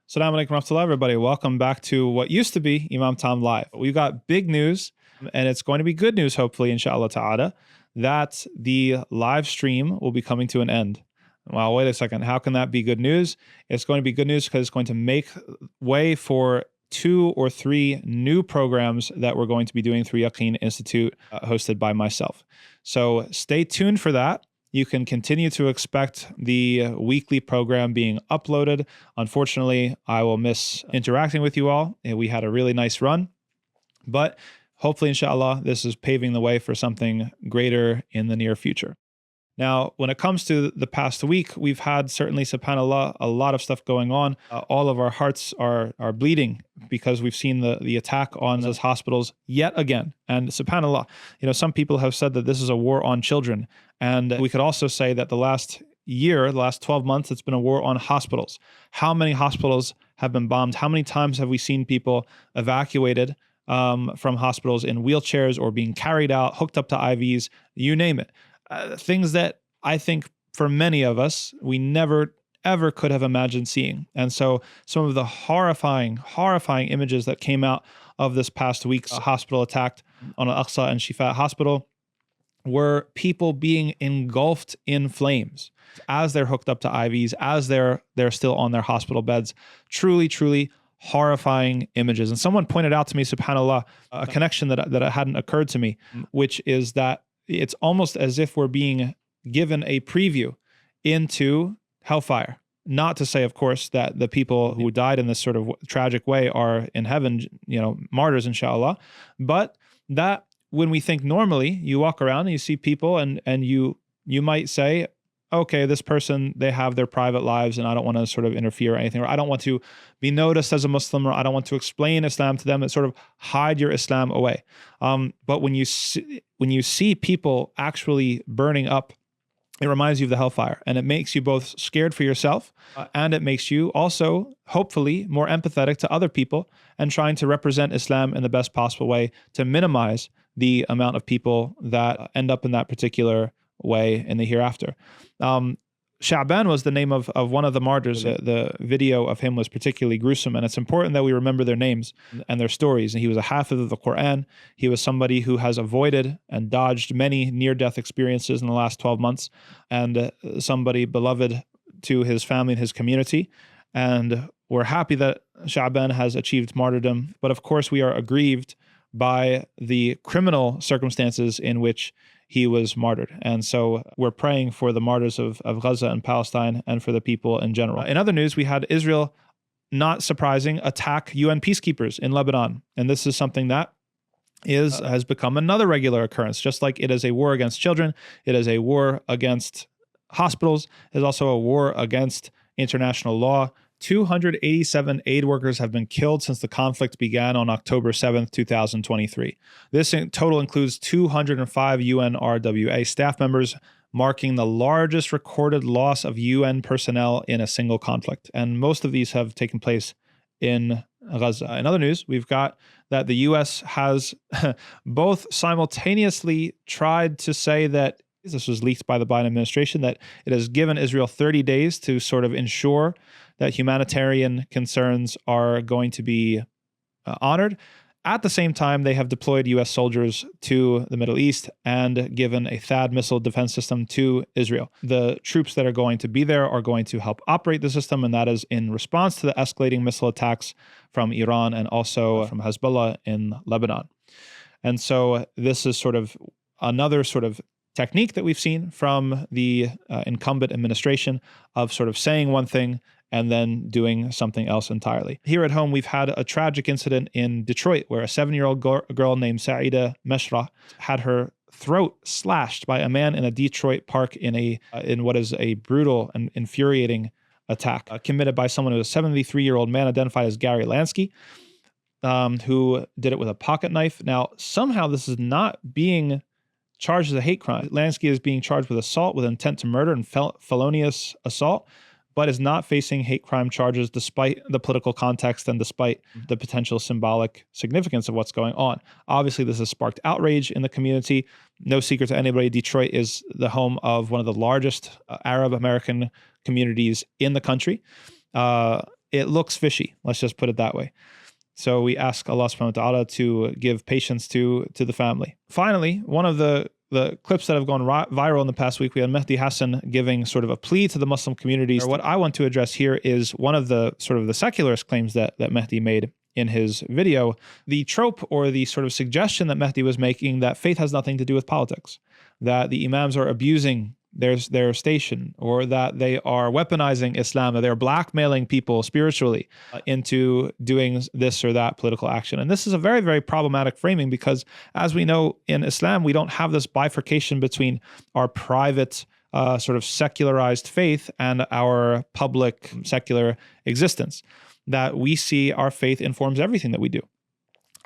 Assalamu alaikum warahmatullahi everybody. Welcome back to what used to be Imam Tom Live. We've got big news, and it's going to be good news, hopefully, inshallah ta'ala, that the live stream will be coming to an end. Well, wait a second. How can that be good news? It's going to be good news because it's going to make way for 2 or 3 new programs that we're going to be doing through Yaqeen Institute, hosted by myself. So stay tuned for that. You can continue to expect the weekly program being uploaded. Unfortunately, I will miss interacting with you all. We had a really nice run, but hopefully, inshallah, this is paving the way for something greater in the near future. Now, when it comes to the past week, we've had certainly, subhanAllah, a lot of stuff going on. All of our hearts are bleeding because we've seen the attack on those hospitals yet again. And subhanAllah, some people have said that this is a war on children. And we could also say that the last 12 months, it's been a war on hospitals. How many hospitals have been bombed? How many times have we seen people evacuated from hospitals in wheelchairs or being carried out, hooked up to IVs, you name it? Things that I think for many of us, we never, ever could have imagined seeing. And so some of the horrifying images that came out of this past week's hospital attack on Al-Aqsa and Shifa Hospital were people being engulfed in flames as they're hooked up to IVs, as they're still on their hospital beds. Truly, truly horrifying images. And someone pointed out to me, subhanAllah, a connection that hadn't occurred to me, which is that it's almost as if we're being given a preview into hellfire. Not to say, of course, that the people who died in this sort of tragic way are in heaven, martyrs, inshallah. But that when we think normally, you walk around and you see people and you might say, okay, this person, they have their private lives and I don't want to sort of interfere or anything, or I don't want to be noticed as a Muslim, or I don't want to explain Islam to them and sort of hide your Islam away. But when you see people actually burning up, it reminds you of the hellfire, and it makes you both scared for yourself and it makes you also, hopefully, more empathetic to other people and trying to represent Islam in the best possible way to minimize the amount of people that end up in that particular way in the hereafter. Sha'ban was the name of one of the martyrs. The video of him was particularly gruesome, and it's important that we remember their names and their stories. And he was a hafiz of the Quran. He was somebody who has avoided and dodged many near-death experiences in the last 12 months, and somebody beloved to his family and his community. And we're happy that Sha'ban has achieved martyrdom, but of course we are aggrieved by the criminal circumstances in which he was martyred. And so we're praying for the martyrs of Gaza and Palestine and for the people in general. In other news, we had Israel, not surprising, attack UN peacekeepers in Lebanon. And this is something that has become another regular occurrence. Just like it is a war against children, it is a war against hospitals, it is also a war against international law. 287 aid workers have been killed since the conflict began on October 7th, 2023. This in total includes 205 UNRWA staff members, marking the largest recorded loss of UN personnel in a single conflict. And most of these have taken place in Gaza. In other news, we've got that the US has both simultaneously tried to say that this was leaked by the Biden administration, that it has given Israel 30 days to sort of ensure that humanitarian concerns are going to be honored. At the same time, they have deployed U.S. soldiers to the Middle East and given a THAAD missile defense system to Israel. The troops that are going to be there are going to help operate the system, and that is in response to the escalating missile attacks from Iran and also from Hezbollah in Lebanon. And so this is sort of another sort of technique that we've seen from the incumbent administration of sort of saying one thing and then doing something else entirely. Here at home, we've had a tragic incident in Detroit where a 7-year-old girl named Saida Meshra had her throat slashed by a man in a Detroit park in what is a brutal and infuriating attack committed by someone who was a 73-year-old man identified as Gary Lansky, who did it with a pocket knife. Now, somehow this is not being charged as a hate crime. Lansky is being charged with assault with intent to murder and felonious assault, but is not facing hate crime charges despite the political context and despite the potential symbolic significance of what's going on. Obviously, this has sparked outrage in the community. No secret to anybody, Detroit is the home of one of the largest Arab American communities in the country. it looks fishy. Let's just put it that way. So we ask Allah subhanahu wa ta'ala to give patience to the family. Finally, one of the clips that have gone viral in the past week, we had Mehdi Hassan giving sort of a plea to the Muslim communities. What I want to address here is one of the sort of the secularist claims that Mehdi made in his video, the trope or the sort of suggestion that Mehdi was making that faith has nothing to do with politics, that the imams are abusing their station, or that they are weaponizing Islam, that they're blackmailing people spiritually into doing this or that political action. And this is a very, very problematic framing because, as we know in Islam, we don't have this bifurcation between our private sort of secularized faith and our public secular existence, that we see our faith informs everything that we do.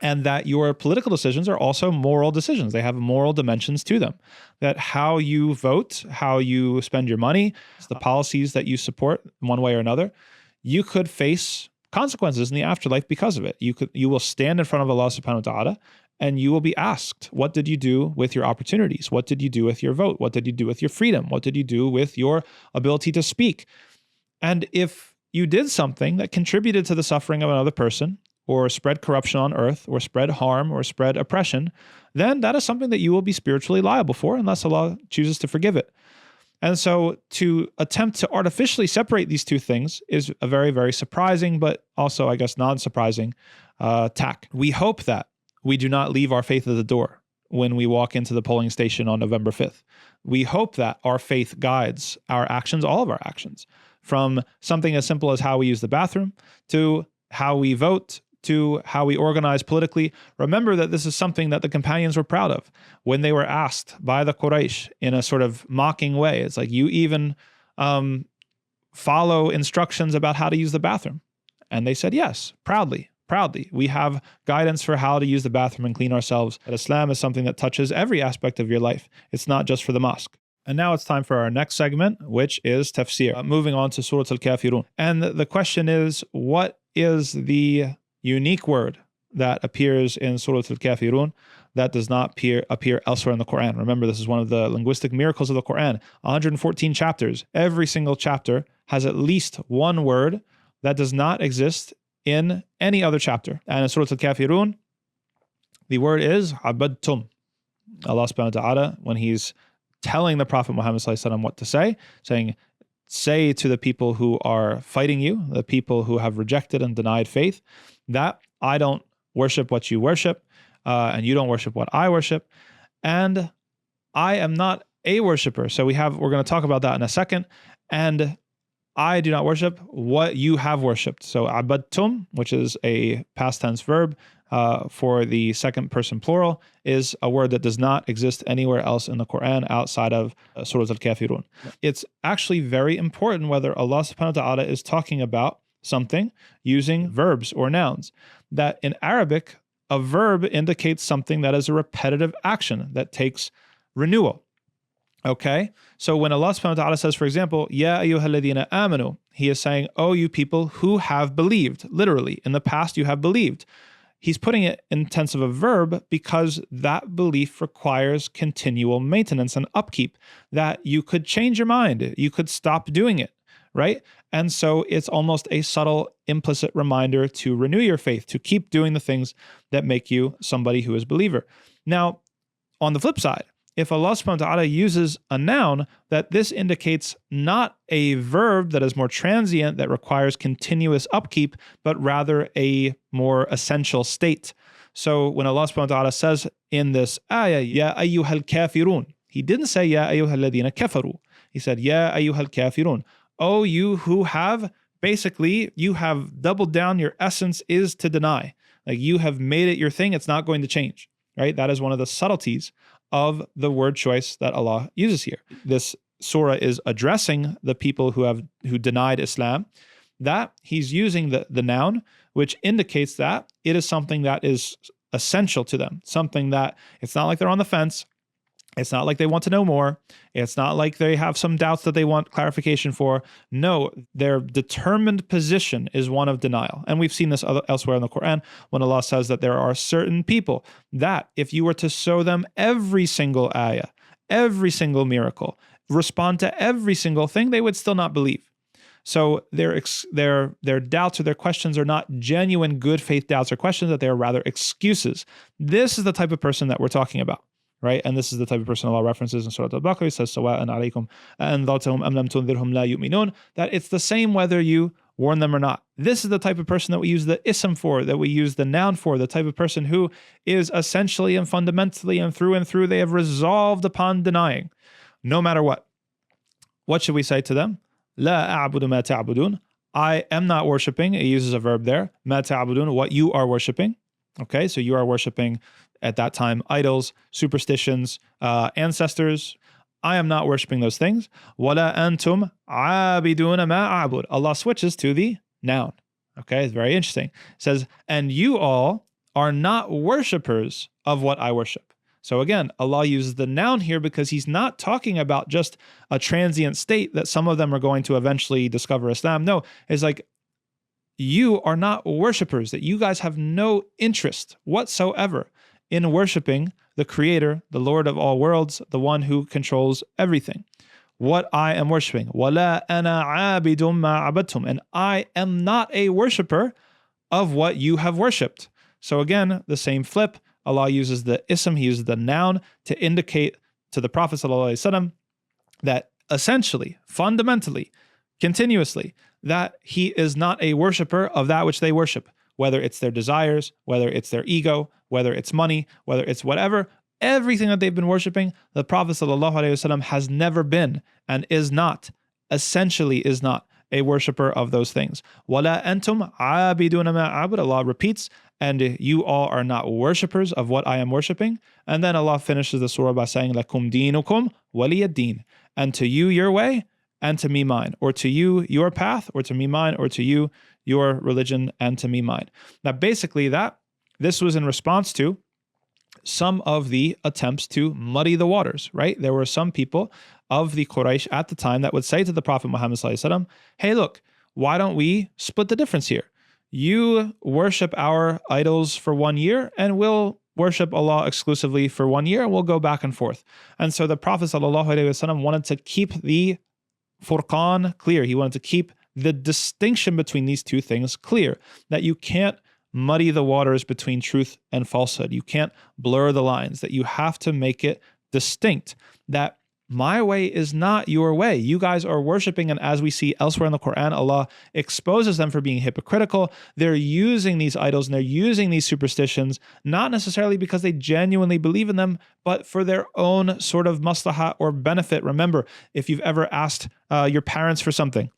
And that your political decisions are also moral decisions. They have moral dimensions to them. That how you vote, how you spend your money, the policies that you support one way or another, you could face consequences in the afterlife because of it. You will stand in front of Allah subhanahu wa ta'ala and you will be asked, what did you do with your opportunities? What did you do with your vote? What did you do with your freedom? What did you do with your ability to speak? And if you did something that contributed to the suffering of another person, or spread corruption on earth, or spread harm, or spread oppression, then that is something that you will be spiritually liable for unless Allah chooses to forgive it. And so to attempt to artificially separate these two things is a very, very surprising, but also, I guess, non-surprising tack. We hope that we do not leave our faith at the door when we walk into the polling station on November 5th. We hope that our faith guides our actions, all of our actions, from something as simple as how we use the bathroom to how we vote, to how we organize politically. Remember that this is something that the companions were proud of. When they were asked by the Quraysh in a sort of mocking way, it's like, you even follow instructions about how to use the bathroom. And they said, yes, proudly. We have guidance for how to use the bathroom and clean ourselves. That Islam is something that touches every aspect of your life. It's not just for the mosque. And now it's time for our next segment, which is tafsir. Moving on to Surah Al-Kafirun. And the question is, what is the unique word that appears in Surah Al-Kafirun that does not appear elsewhere in the Quran? Remember, this is one of the linguistic miracles of the Quran. 114 chapters. Every single chapter has at least one word that does not exist in any other chapter. And in Surah Al-Kafirun, the word is abadtum. Allah subhanahu wa ta'ala, when he's telling the Prophet Muhammad sallallahu alaihi wasallam what to say, saying, say to the people who are fighting you, the people who have rejected and denied faith, that I don't worship what you worship, and you don't worship what I worship, and I am not a worshiper. So we're going to talk about that in a second. And I do not worship what you have worshipped. So abadtum, which is a past tense verb for the second person plural, is a word that does not exist anywhere else in the Quran outside of Surah Al-Kafirun. It's actually very important whether Allah subhanahu wa ta'ala is talking about something using verbs or nouns. That in Arabic, a verb indicates something that is a repetitive action that takes renewal. Okay? So when Allah subhanahu wa ta'ala says, for example, Ya ayyuhalladhina amanu, he is saying, oh, you people who have believed. Literally, in the past you have believed. He's putting it in tense of a verb because that belief requires continual maintenance and upkeep, that you could change your mind, you could stop doing it, right? And so it's almost a subtle implicit reminder to renew your faith, to keep doing the things that make you somebody who is a believer. Now, on the flip side, if Allah subhanahu wa ta'ala uses a noun, that this indicates not a verb that is more transient, that requires continuous upkeep, but rather a more essential state. So when Allah subhanahu wa ta'ala says in this ayah, Ya ayyuhal kafirun, he didn't say Ya ayyuhal ladina kafaru. He said, Ya ayyuhal kafirun. Oh, you who have, basically, you have doubled down, your essence is to deny. Like you have made it your thing, it's not going to change, right? That is one of the subtleties of the word choice that Allah uses here. This surah is addressing the people who denied Islam, that he's using the noun, which indicates that it is something that is essential to them, something that it's not like they're on the fence. It's not like they want to know more. It's not like they have some doubts that they want clarification for. No, their determined position is one of denial. And we've seen this elsewhere in the Quran when Allah says that there are certain people that if you were to show them every single ayah, every single miracle, respond to every single thing, they would still not believe. So their doubts or their questions are not genuine good faith doubts or questions, that they are rather excuses. This is the type of person that we're talking about, right? And this is the type of person Allah references in Surah Al-Baqarah. He says, سَوَاءً عَلَيْكُمْ أَأَنذَرْتَهُمْ أَمْ لَمْ تُنذِرْهُمْ لَا يُؤْمِنُونَ, that it's the same whether you warn them or not. This is the type of person that we use the ism for, that we use the noun for, the type of person who is essentially and fundamentally and through they have resolved upon denying, no matter what. What should we say to them? لا أعبد ما تعبدون. I am not worshiping. It uses a verb there. ما تعبدون, what you are worshiping. Okay, so you are worshiping at that time idols, superstitions, ancestors. I am not worshiping those things. وَلَا أَنْتُمْ عَابِدُونَ مَا أَعْبُدُ. Allah switches to the noun. Okay, it's very interesting. It says, and you all are not worshipers of what I worship. So again, Allah uses the noun here because he's not talking about just a transient state that some of them are going to eventually discover Islam. No, it's like, you are not worshipers, that you guys have no interest whatsoever in worshiping the Creator, the Lord of all worlds, the one who controls everything. What I am worshiping. وَلَا أَنَا عَابِدٌ مَا عَبَدْتُمْ. And I am not a worshiper of what you have worshipped. So again, the same flip. Allah uses the ism, he uses the noun to indicate to the Prophet ﷺ that essentially, fundamentally, continuously, that he is not a worshiper of that which they worship, whether it's their desires, whether it's their ego, whether it's money, whether it's whatever. Everything that they've been worshiping, the Prophet ﷺ has never been and is not, essentially is not a worshiper of those things. وَلَا أَنْتُمْ عَابِدُونَ مَا أَعْبُدُ. Allah repeats, and you all are not worshippers of what I am worshiping. And then Allah finishes the surah by saying, لَكُمْ دِينُكُمْ وَلِيَ الدِّينِ. And to you your way, and to me mine. Or to you your path, or to me mine, or to you your religion, and to me mine. Now basically this was in response to some of the attempts to muddy the waters, right? There were some people of the Quraysh at the time that would say to the Prophet Muhammad ﷺ, hey, look, why don't we split the difference here? You worship our idols for 1 year, and we'll worship Allah exclusively for 1 year, and we'll go back and forth. And so the Prophet ﷺ wanted to keep the furqan clear. He wanted to keep the distinction between these two things clear, that you can't muddy the waters between truth and falsehood. You can't blur the lines, that you have to make it distinct, that my way is not your way. You guys are worshiping, and as we see elsewhere in the Quran, Allah exposes them for being hypocritical. They're using these idols and they're using these superstitions, not necessarily because they genuinely believe in them, but for their own sort of maslaha or benefit. Remember, if you've ever asked your parents for something,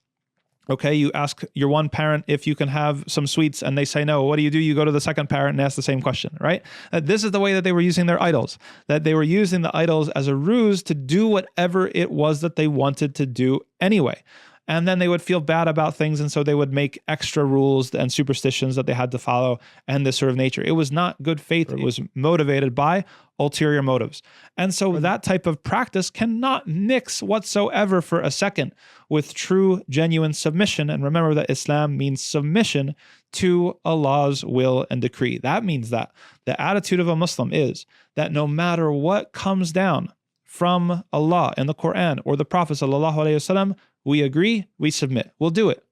okay, you ask your one parent if you can have some sweets and they say no. What do? You go to the second parent and ask the same question, right? This is the way that they were using their idols, that they were using the idols as a ruse to do whatever it was that they wanted to do anyway. And then they would feel bad about things, and so they would make extra rules and superstitions that they had to follow, and this sort of nature. It was not good faith. It was motivated by ulterior motives. And so that type of practice cannot mix whatsoever for a second with true, genuine submission. And remember that Islam means submission to Allah's will and decree. That means that the attitude of a Muslim is that no matter what comes down from Allah in the Quran or the Prophet ﷺ, we agree, we submit, we'll do it.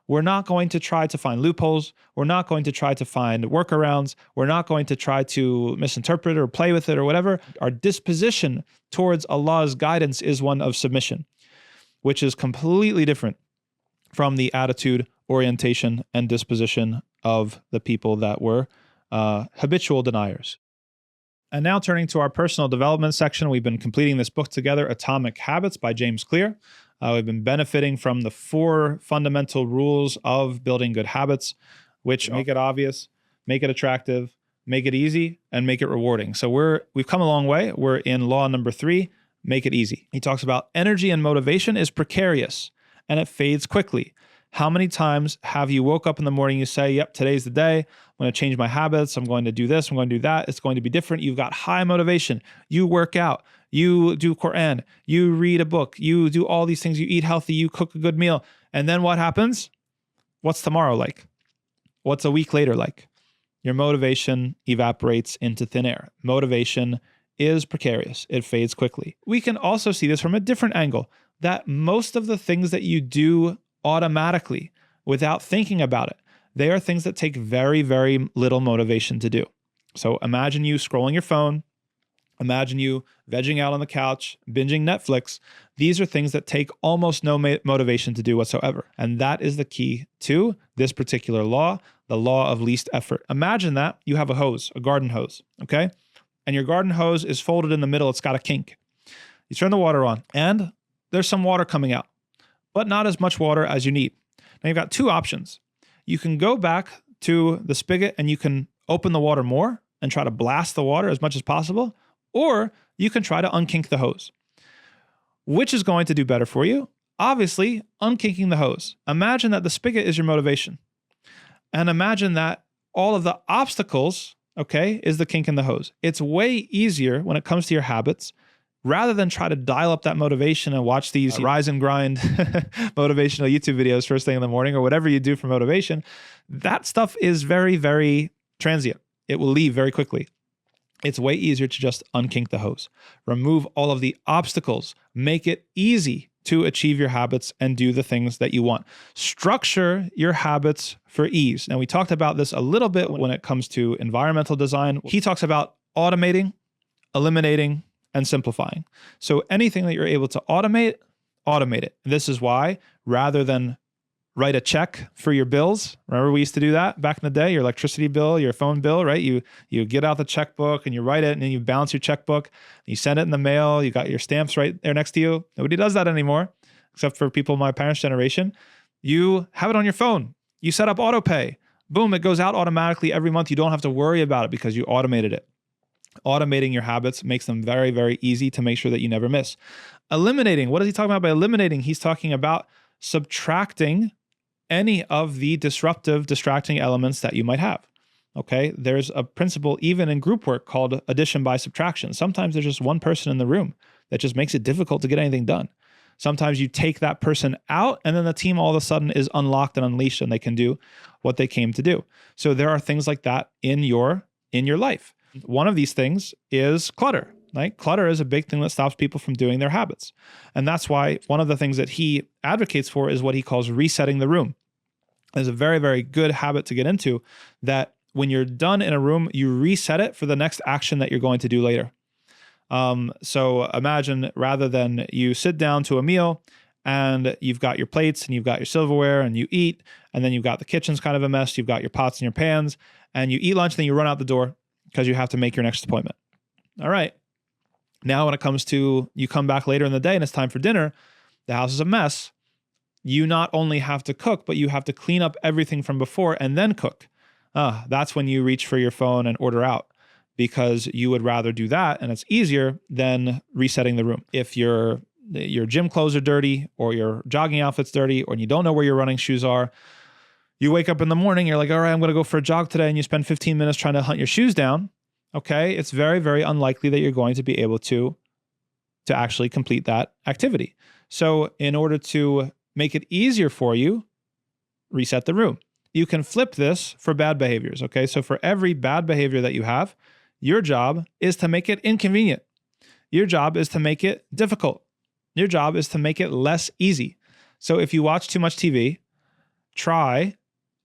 We're not going to try to find loopholes. We're not going to try to find workarounds. We're not going to try to misinterpret or play with it or whatever. Our disposition towards Allah's guidance is one of submission, which is completely different from the attitude, orientation, and disposition of the people that were habitual deniers. And now turning to our personal development section, we've been completing this book together, Atomic Habits by James Clear. We've been benefiting from the 4 fundamental rules of building good habits, which make it obvious, make it attractive, make it easy, and make it rewarding. So we've come a long way. We're in law number 3, make it easy. He talks about energy and motivation is precarious and it fades quickly. How many times have you woke up in the morning, you say, yep, today's the day. I'm going to change my habits. I'm going to do this. I'm going to do that. It's going to be different. You've got high motivation. You work out. You do Quran. You read a book. You do all these things. You eat healthy. You cook a good meal. And then what happens? What's tomorrow like? What's a week later like? Your motivation evaporates into thin air. Motivation is precarious. It fades quickly. We can also see this from a different angle, that most of the things that you do automatically without thinking about it. They are things that take very, very little motivation to do. So imagine you scrolling your phone. Imagine you vegging out on the couch, binging Netflix. These are things that take almost no motivation to do whatsoever. And that is the key to this particular law, the law of least effort. Imagine that you have a hose, a garden hose, okay? And your garden hose is folded in the middle. It's got a kink. You turn the water on and there's some water coming out, but not as much water as you need. Now you've got two options. You can go back to the spigot and you can open the water more and try to blast the water as much as possible, or you can try to unkink the hose. Which is going to do better for you? Obviously, unkinking the hose. Imagine that the spigot is your motivation. And imagine that all of the obstacles, okay, is the kink in the hose. It's way easier when it comes to your habits, rather than try to dial up that motivation and watch these rise and grind motivational YouTube videos first thing in the morning or whatever you do for motivation. That stuff is very, very transient. It will leave very quickly. It's way easier to just unkink the hose. Remove all of the obstacles. Make it easy to achieve your habits and do the things that you want. Structure your habits for ease. Now, we talked about this a little bit when it comes to environmental design. He talks about automating, eliminating, and simplifying. So anything that you're able to automate, automate it. This is why, rather than write a check for your bills, remember we used to do that back in the day, your electricity bill, your phone bill, right? You get out the checkbook and you write it and then you balance your checkbook, you send it in the mail, you got your stamps right there next to you. Nobody does that anymore, except for people my parents' generation. You have it on your phone. You set up auto pay. Boom, it goes out automatically every month. You don't have to worry about it because you automated it. Automating your habits makes them very, very easy to make sure that you never miss. Eliminating, what is he talking about by eliminating? He's talking about subtracting any of the disruptive, distracting elements that you might have. Okay, there's a principle even in group work called addition by subtraction. Sometimes there's just one person in the room that just makes it difficult to get anything done. Sometimes you take that person out and then the team all of a sudden is unlocked and unleashed and they can do what they came to do. So there are things like that in your life. One of these things is clutter, right? Clutter is a big thing that stops people from doing their habits. And that's why one of the things that he advocates for is what he calls resetting the room. It's a very, very good habit to get into, that when you're done in a room, you reset it for the next action that you're going to do later. So imagine rather than you sit down to a meal and you've got your plates and you've got your silverware and you eat, and then you've got the kitchen's kind of a mess, you've got your pots and your pans, and you eat lunch, then you run out the door because you have to make your next appointment. All right. Now, when it comes to you come back later in the day and it's time for dinner, the house is a mess. You not only have to cook, but you have to clean up everything from before and then cook. That's when you reach for your phone and order out, because you would rather do that and it's easier than resetting the room. If your gym clothes are dirty or your jogging outfit's dirty or you don't know where your running shoes are, you wake up in the morning, you're like, all right, I'm going to go for a jog today, and you spend 15 minutes trying to hunt your shoes down. Okay, it's very, very unlikely that you're going to be able to actually complete that activity. So in order to make it easier for you, reset the room. You can flip this for bad behaviors, okay? So for every bad behavior that you have, your job is to make it inconvenient. Your job is to make it difficult. Your job is to make it less easy. So if you watch too much TV, try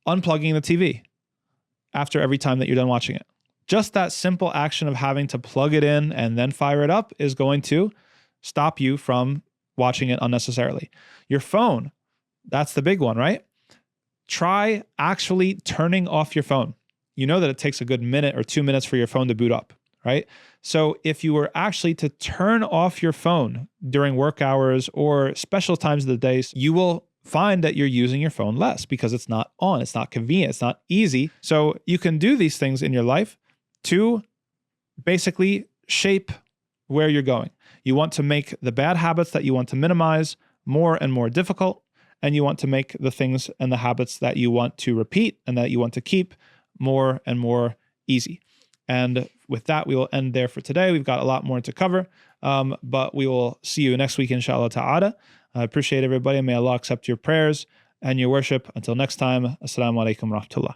unplugging the TV after every time that you're done watching it. Just that simple action of having to plug it in and then fire it up is going to stop you from watching it unnecessarily. Your phone, that's the big one, right? Try actually turning off your phone. You know that it takes a good minute or 2 minutes for your phone to boot up, right? So if you were actually to turn off your phone during work hours or special times of the day, you will find that you're using your phone less because it's not on, it's not convenient, it's not easy. So you can do these things in your life to basically shape where you're going. You want to make the bad habits that you want to minimize more and more difficult, and you want to make the things and the habits that you want to repeat and that you want to keep more and more easy. And with that, we will end there for today. We've got a lot more to cover, but we will see you next week, inshallah ta'ala. I appreciate everybody. May Allah accept your prayers and your worship. Until next time, assalamu alaikum wa rahmatullah.